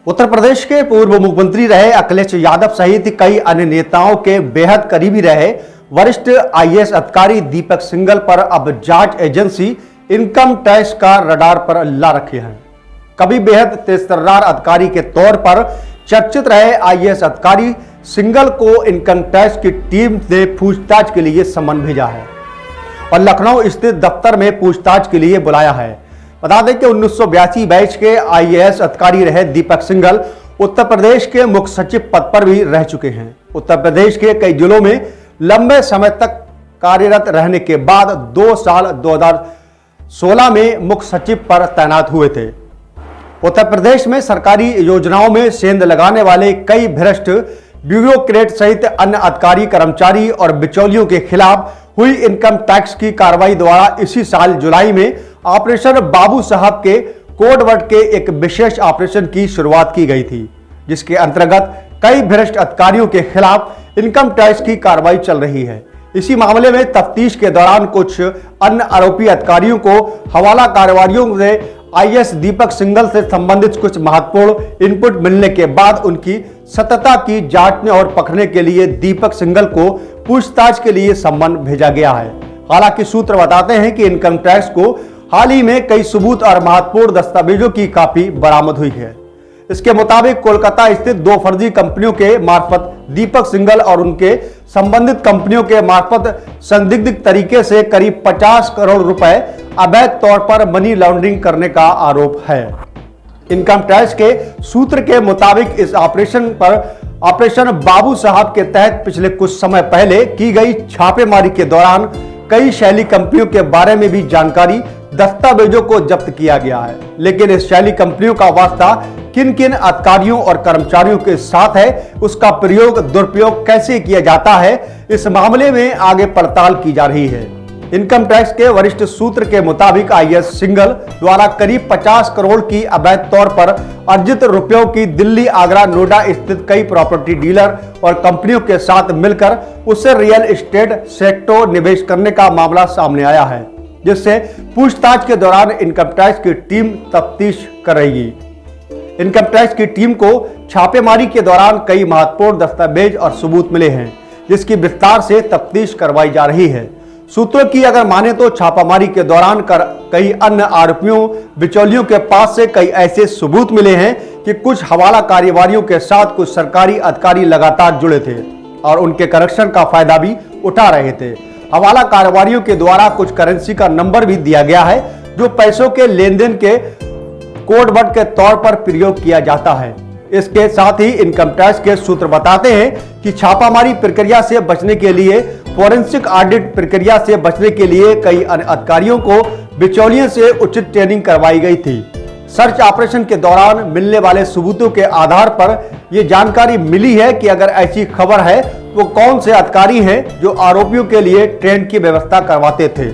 उत्तर प्रदेश के पूर्व मुख्यमंत्री रहे अखिलेश यादव सहित कई अन्य नेताओं के बेहद करीबी रहे वरिष्ठ आईएएस अधिकारी दीपक सिंघल पर अब जांच एजेंसी इनकम टैक्स का रडार पर ला रखे हैं। कभी बेहद तेजतर्रार अधिकारी के तौर पर चर्चित रहे आईएएस अधिकारी सिंघल को इनकम टैक्स की टीम ने पूछताछ के लिए सम्मन भेजा है और लखनऊ स्थित दफ्तर में पूछताछ के लिए बुलाया है। बता दें कि 1982 बैच के आईएएस अधिकारी रहे दीपक सिंघल उत्तर प्रदेश के मुख्य सचिव पद पर भी रह चुके हैं। उत्तर प्रदेश के कई जिलों में लंबे समय तक कार्यरत रहने के बाद 2 साल 2016 में मुख्य सचिव पर तैनात हुए थे। उत्तर प्रदेश में सरकारी योजनाओं में सेंध लगाने वाले कई भ्रष्ट ब्यूरोक्रेट सहित अन्य अधिकारी कर्मचारी और बिचौलियों के खिलाफ हुई इनकम टैक्स की कार्रवाई द्वारा इसी साल जुलाई में ऑपरेशन बाबू साहब के कोडवर्ड के एक विशेष ऑपरेशन की शुरुआत की गई थी, जिसके अंतर्गत कई भ्रष्ट अधिकारियों के खिलाफ इनकम टैक्स की कार्रवाई चल रही है। इसी मामले में तफ्तीश के दौरान कुछ अन्य आरोपी अधिकारियों को हवाला कार्रवाइयों से आईएएस दीपक सिंघल से संबंधित कुछ महत्वपूर्ण इनपुट मिलने के बाद उनकी सत्यता की जांचने और पकड़ने के लिए दीपक सिंघल को पूछताछ के लिए सम्मन भेजा गया है। हालांकि सूत्र बताते हैं कि इनकम टैक्स को हाल ही में कई सबूत और महत्वपूर्ण दस्तावेजों की कॉपी बरामद हुई है। इसके मुताबिक कोलकाता स्थित 2 फर्जी कंपनियों के मार्फत दीपक सिंघल और उनके संबंधित कंपनियों के मार्फत संदिग्ध तरीके से करीब 50 करोड़ रुपए अवैध तौर पर मनी लॉन्ड्रिंग करने का आरोप है। इनकम टैक्स के सूत्र के मुताबिक इस ऑपरेशन बाबू साहब के तहत पिछले कुछ समय पहले की गई छापेमारी के दौरान कई शैली कंपनियों के बारे में भी जानकारी दस्तावेजों को जब्त किया गया है। लेकिन इस शैली कंपनियों का वास्ता किन किन अधिकारियों और कर्मचारियों के साथ है, उसका प्रयोग दुरुपयोग कैसे किया जाता है, इस मामले में आगे पड़ताल की जा रही है। इनकम टैक्स के वरिष्ठ सूत्र के मुताबिक आईएएस सिंघल द्वारा करीब 50 करोड़ की अवैध तौर पर अर्जित रुपयों की दिल्ली, आगरा, नोएडा स्थित कई प्रॉपर्टी डीलर और कंपनियों के साथ मिलकर उससे रियल एस्टेट सेक्टर निवेश करने का मामला सामने आया है, जिससे पूछताछ के दौरान इनकम टैक्स की टीम तफ्तीश कर रही है। इनकम टैक्स की टीम को छापेमारी के दौरान कई महत्वपूर्ण दस्तावेज और सबूत मिले हैं, जिसकी विस्तार से तफ्तीश करवाई जा रही है। सूत्रों की अगर माने तो छापामारी के दौरान कई अन्य आरोपियों बिचौलियों के पास से कई ऐसे सबूत मिले हैं कि कुछ हवाला कारोबारियों के साथ कुछ सरकारी अधिकारी लगातार जुड़े थे और उनके कनेक्शन का फायदा भी उठा रहे थे। हवाला कारोबारियों के द्वारा कुछ करेंसी का नंबर भी दिया गया है, जो पैसों के लेन देन के कोडवर्ड के तौर पर प्रयोग किया जाता है। इसके साथ ही इनकम टैक्स के सूत्र बताते हैं कि छापामारी प्रक्रिया से बचने के लिए, फोरेंसिक ऑडिट प्रक्रिया से बचने के लिए कई अन्य अधिकारियों को बिचौलियों से उचित ट्रेनिंग करवाई गई थी। सर्च ऑपरेशन के दौरान मिलने वाले सबूतों के आधार पर यह जानकारी मिली है कि अगर ऐसी खबर है तो कौन से अधिकारी हैं जो आरोपियों के लिए ट्रेन की व्यवस्था करवाते थे।